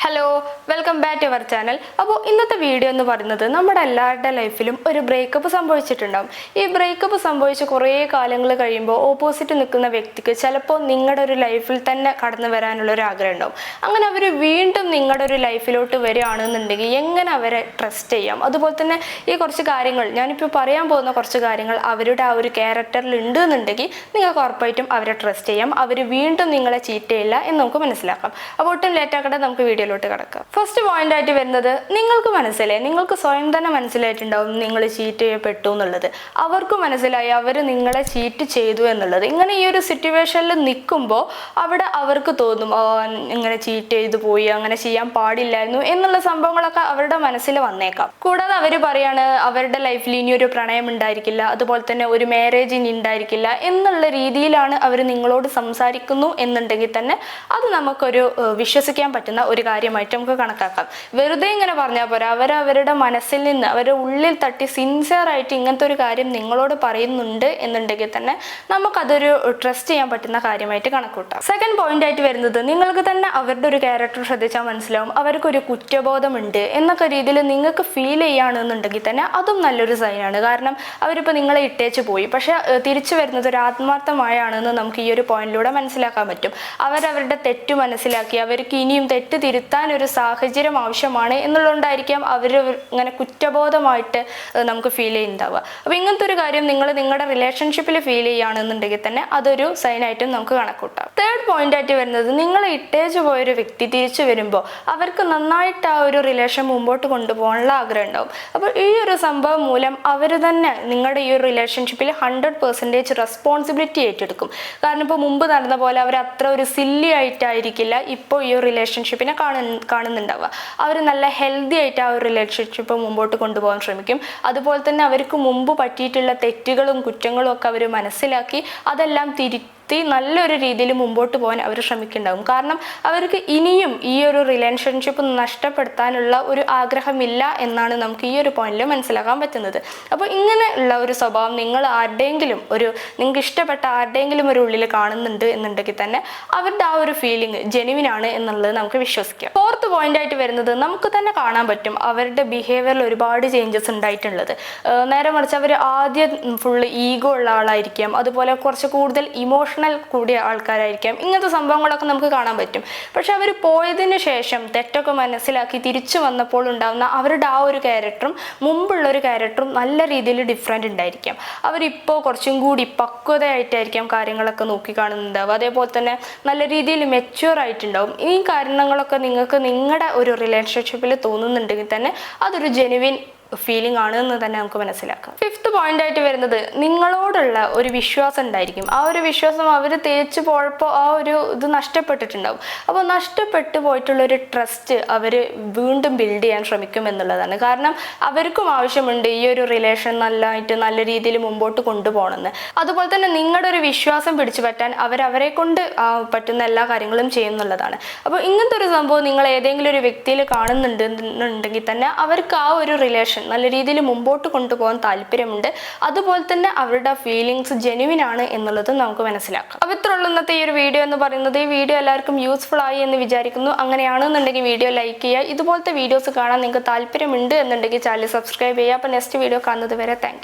Hello, welcome back to our channel. അപ്പോൾ ഇന്നത്തെ video എന്ന് പറയുന്നത് നമ്മുടെ എല്ലാവരുടെ ലൈഫിലും ഒരു ബ്രേക്കപ്പ് സംഭവിച്ചിട്ടുണ്ടാവും. ഈ ബ്രേക്കപ്പ് സംഭവിച്ച് കുറേ കാലങ്ങൾ കഴിയുമ്പോൾ ഓപ്പോസിറ്റ് നിൽക്കുന്ന വ്യക്തിക്ക് ചിലപ്പോൾ നിങ്ങളുടെ ഒരു ലൈഫിൽ തന്നെ കടന്നു വരാനുള്ള ഒരു ആഗ്രഹം ഉണ്ടാവും. അങ്ങനെ അവർ വീണ്ടും നിങ്ങളുടെ ഒരു ലൈഫിലോട്ട് വരികയാണെന്നുണ്ടെങ്കിൽ എങ്ങനെ അവരെ ട്രസ്റ്റ് ചെയ്യാം, അതുപോലെ തന്നെ ഈ കുറച്ച് കാര്യങ്ങൾ ഞാനിപ്പോൾ പറയാൻ പോകുന്ന കുറച്ച് കാര്യങ്ങൾ അവരുടെ ആ ഒരു ക്യാരക്ടറിൽ ഉണ്ട് എന്നുണ്ടെങ്കിൽ നിങ്ങൾക്ക് ഉറപ്പായിട്ടും അവരെ ട്രസ്റ്റ് ചെയ്യാം. അവർ വീണ്ടും നിങ്ങളെ ചീറ്റ് ചെയ്യില്ല എന്ന് നമുക്ക് മനസ്സിലാക്കാം. അപ്പോൾ ഒട്ടും ലേറ്റാക്കട്ടെ, നമുക്ക് വീഡിയോയിലോട്ട് കിടക്കാം. ഫസ്റ്റ് പോയിന്റ് ആയിട്ട് വരുന്നത്, നിങ്ങൾക്ക് മനസ്സിലായി, നിങ്ങൾക്ക് സ്വയം തന്നെ മനസ്സിലായിട്ടുണ്ടാവും നിങ്ങൾ ചീറ്റ് ചെയ്യപ്പെട്ടു എന്നുള്ളത്. അവർക്ക് മനസ്സിലായി അവർ നിങ്ങളെ ചീറ്റ് ചെയ്തു എന്നുള്ളത്. ഇങ്ങനെ ഈ ഒരു സിറ്റുവേഷനിൽ നിൽക്കുമ്പോൾ അവിടെ അവർക്ക് തോന്നും ഇങ്ങനെ ചീറ്റ് ചെയ്തു പോയി, അങ്ങനെ ചെയ്യാൻ പാടില്ലായിരുന്നു എന്നുള്ള സംഭവങ്ങളൊക്കെ അവരുടെ മനസ്സിൽ വന്നേക്കാം. കൂടാതെ അവർ പറയാണ് അവരുടെ ലൈഫിൽ ഇനി ഒരു പ്രണയം ഉണ്ടായിരിക്കില്ല, അതുപോലെ തന്നെ ഒരു മാരേജ് ഇനി ഉണ്ടായിരിക്കില്ല എന്നുള്ള രീതിയിലാണ് അവർ നിങ്ങളോട് സംസാരിക്കുന്നു എന്നുണ്ടെങ്കിൽ തന്നെ അത് നമുക്കൊരു വിശ്വസിക്കാൻ പറ്റുന്ന ഒരു കാര്യമായിട്ട് നമുക്ക് കണക്കാക്കാം. വെറുതെ ഇങ്ങനെ പറഞ്ഞാൽ പോരാ, അവരവരുടെ മനസ്സിൽ നിന്ന് അവരുടെ ഉള്ളിൽ തട്ടി സിൻസിയർ ആയിട്ട് ഇങ്ങനത്തെ ഒരു കാര്യം നിങ്ങളോട് പറയുന്നുണ്ട് എന്നുണ്ടെങ്കിൽ തന്നെ നമുക്കതൊരു ട്രസ്റ്റ് ചെയ്യാൻ പറ്റുന്ന കാര്യമായിട്ട് കണക്കൂട്ടാം. സെക്കൻഡ് പോയിന്റ് ആയിട്ട് വരുന്നത്, നിങ്ങൾക്ക് തന്നെ അവരുടെ ഒരു ക്യാരക്ടർ ശ്രദ്ധിച്ചാൽ മനസ്സിലാവും അവർക്കൊരു കുറ്റബോധമുണ്ട് എന്നൊക്കെ രീതിയിൽ നിങ്ങൾക്ക് ഫീൽ ചെയ്യുകയാണെന്നുണ്ടെങ്കിൽ തന്നെ അതും നല്ലൊരു സൈനാണ്. കാരണം അവരിപ്പോൾ നിങ്ങളെ ഇട്ടേച്ച് പോയി, പക്ഷെ തിരിച്ചു വരുന്നത് ഒരു ആത്മാർത്ഥമായാണെന്ന് നമുക്ക് ഈ ഒരു പോയിന്റിലൂടെ മനസ്സിലാക്കാൻ പറ്റും. അവരവരുടെ തെറ്റ് മനസ്സിലാക്കി അവർക്ക് ഇനിയും തെറ്റ് തിരുത്താൻ ഒരു സാഹചര്യം ആവശ്യമാണ് എന്നുള്ളതുകൊണ്ടായിരിക്കാം അവർ ഇങ്ങനെ കുറ്റബോധമായിട്ട് നമുക്ക് ഫീൽ ചെയ്യുന്നുണ്ടാവുക. അപ്പോൾ ഇങ്ങനത്തെ ഒരു കാര്യം നിങ്ങൾ നിങ്ങളുടെ റിലേഷൻഷിപ്പിൽ ഫീൽ ചെയ്യുകയാണെന്നുണ്ടെങ്കിൽ തന്നെ അതൊരു സൈനായിട്ടും നമുക്ക് കണക്കൂട്ടാം. തേർഡ് പോയിന്റ് ആയിട്ട് വരുന്നത്, നിങ്ങളെ ഇട്ടേച്ച് പോയൊരു വ്യക്തി തിരിച്ചു വരുമ്പോൾ അവർക്ക് നന്നായിട്ട് ആ ഒരു റിലേഷൻ മുമ്പോട്ട് കൊണ്ടുപോകാനുള്ള ആഗ്രഹം ഉണ്ടാവും. അപ്പോൾ ഈ ഒരു സംഭവം മൂലം അവർ തന്നെ നിങ്ങളുടെ ഈ ഒരു റിലേഷൻഷിപ്പിൽ 100% റെസ്പോൺസിബിലിറ്റി ഏറ്റെടുക്കും. കാരണം ഇപ്പോൾ മുമ്പ് നടന്ന പോലെ അവർ അത്ര ഒരു സില്ലി ആയിട്ടായിരിക്കില്ല ഇപ്പോൾ ഈ ഒരു റിലേഷൻഷിപ്പിനെ കാണുന്നുണ്ടാവുക. അവർ നല്ല ഹെൽത്തി ആയിട്ട് ആ ഒരു റിലേഷൻഷിപ്പ് മുമ്പോട്ട് കൊണ്ടുപോകാൻ ശ്രമിക്കും. അതുപോലെ തന്നെ അവർക്ക് മുമ്പ് പറ്റിയിട്ടുള്ള തെറ്റുകളും കുറ്റങ്ങളും ഒക്കെ അവർ മനസ്സിലാക്കി അതെല്ലാം നല്ലൊരു രീതിയിൽ മുമ്പോട്ട് പോകാൻ അവർ ശ്രമിക്കുന്നുണ്ടാവും. കാരണം അവർക്ക് ഇനിയും ഈ ഒരു റിലേഷൻഷിപ്പ് നഷ്ടപ്പെടുത്താനുള്ള ഒരു ആഗ്രഹമില്ല എന്നാണ് നമുക്ക് ഈ ഒരു പോയിന്റിൽ മനസ്സിലാക്കാൻ പറ്റുന്നത്. അപ്പോൾ ഇങ്ങനെ ഉള്ള ഒരു സ്വഭാവം നിങ്ങൾക്ക് ഇഷ്ടപ്പെട്ട ആരുടെയെങ്കിലും ഒരു ഉള്ളിൽ കാണുന്നുണ്ട് എന്നുണ്ടെങ്കിൽ തന്നെ അവരുടെ ആ ഒരു ഫീലിംഗ് ജെനുവിൻ ആണ് എന്നുള്ളത് നമുക്ക് വിശ്വസിക്കാം. ഫോർത്ത് പോയിന്റ് ആയിട്ട് വരുന്നത്, നമുക്ക് തന്നെ കാണാൻ പറ്റും അവരുടെ ബിഹേവിയറിൽ ഒരുപാട് ചേഞ്ചസ് ഉണ്ടായിട്ടുള്ളത്. നേരെ മറിച്ച് അവർ ആദ്യം ഫുള്ള് ഈഗോ ഉള്ള ആളായിരിക്കാം, അതുപോലെ കുറച്ച് കൂടുതൽ ഇമോഷണൽ കൂടിയ ആൾക്കാരായിരിക്കാം. ഇങ്ങനത്തെ സംഭവങ്ങളൊക്കെ നമുക്ക് കാണാൻ പറ്റും. പക്ഷെ അവർ പോയതിന് ശേഷം തെറ്റൊക്കെ മനസ്സിലാക്കി തിരിച്ചു വന്നപ്പോൾ ഉണ്ടാകുന്ന അവരുടെ ആ ഒരു ക്യാരക്ടറും മുമ്പുള്ള ഒരു ക്യാരക്ടറും നല്ല രീതിയിൽ ഡിഫറെൻ്റ് ഉണ്ടായിരിക്കാം. അവരിപ്പോൾ കുറച്ചും കൂടി പക്വതയായിട്ടായിരിക്കാം കാര്യങ്ങളൊക്കെ നോക്കി കാണുന്നുണ്ടാവും. അതേപോലെ തന്നെ നല്ല രീതിയിൽ മെച്യൂർ ആയിട്ടുണ്ടാവും. ഈ കാരണങ്ങളൊക്കെ നിങ്ങൾക്ക് നിങ്ങളുടെ ഒരു റിലേഷൻഷിപ്പിൽ തോന്നുന്നുണ്ടെങ്കിൽ തന്നെ അതൊരു ജെനുവിൻ ഫീലിംഗ് ആണ് എന്ന് തന്നെ നമുക്ക് മനസ്സിലാക്കാം. ഫിഫ്ത്ത് പോയിന്റ് ആയിട്ട് വരുന്നത്, നിങ്ങളോടുള്ള ഒരു വിശ്വാസം ഉണ്ടായിരിക്കും. ആ ഒരു വിശ്വാസം അവർ തേച്ച് പോയപ്പോൾ ആ ഒരു ഇത് നഷ്ടപ്പെട്ടിട്ടുണ്ടാവും. അപ്പോൾ നഷ്ടപ്പെട്ടു പോയിട്ടുള്ള ഒരു ട്രസ്റ്റ് അവർ വീണ്ടും ബിൽഡ് ചെയ്യാൻ ശ്രമിക്കും എന്നുള്ളതാണ്. കാരണം അവർക്കും ആവശ്യമുണ്ട് ഈ ഒരു റിലേഷൻ നല്ല രീതിയിൽ മുമ്പോട്ട് കൊണ്ടുപോകണമെന്ന്. അതുപോലെ തന്നെ നിങ്ങളുടെ ഒരു വിശ്വാസം പിടിച്ചു പറ്റാൻ അവരെ കൊണ്ട് പറ്റുന്ന എല്ലാ കാര്യങ്ങളും ചെയ്യുന്നുള്ളതാണ്. അപ്പോൾ ഇങ്ങനത്തെ ഒരു സംഭവം നിങ്ങൾ ഏതെങ്കിലും ഒരു വ്യക്തിയിൽ കാണുന്നുണ്ടെന്നുണ്ടെങ്കിൽ തന്നെ അവർക്ക് ആ ഒരു റിലേഷൻ നല്ല രീതിയിൽ മുമ്പോട്ട് കൊണ്ടുപോകാൻ താല്പര്യമുണ്ട്. അതുപോലെ തന്നെ അവരുടെ ഫീലിങ്സ് ജെനുവിൻ ആണ് എന്നുള്ളത് നമുക്ക് മനസ്സിലാക്കാം. അപ്പോൾ ഇത്രയുള്ള ഇന്നത്തെ ഈ ഒരു വീഡിയോ എന്ന് പറയുന്നത്. ഈ വീഡിയോ എല്ലാവർക്കും യൂസ്ഫുൾ ആയി എന്ന് വിചാരിക്കുന്നു. അങ്ങനെയാണെന്നുണ്ടെങ്കിൽ വീഡിയോ ലൈക്ക് ചെയ്യുക. ഇതുപോലത്തെ വീഡിയോസ് കാണാൻ നിങ്ങൾക്ക് താല്പര്യമുണ്ട് എന്നുണ്ടെങ്കിൽ ചാനൽ സബ്സ്ക്രൈബ് ചെയ്യുക. അപ്പോൾ നെക്സ്റ്റ് വീഡിയോ കാണുന്നത് വരെ താങ്ക് യു.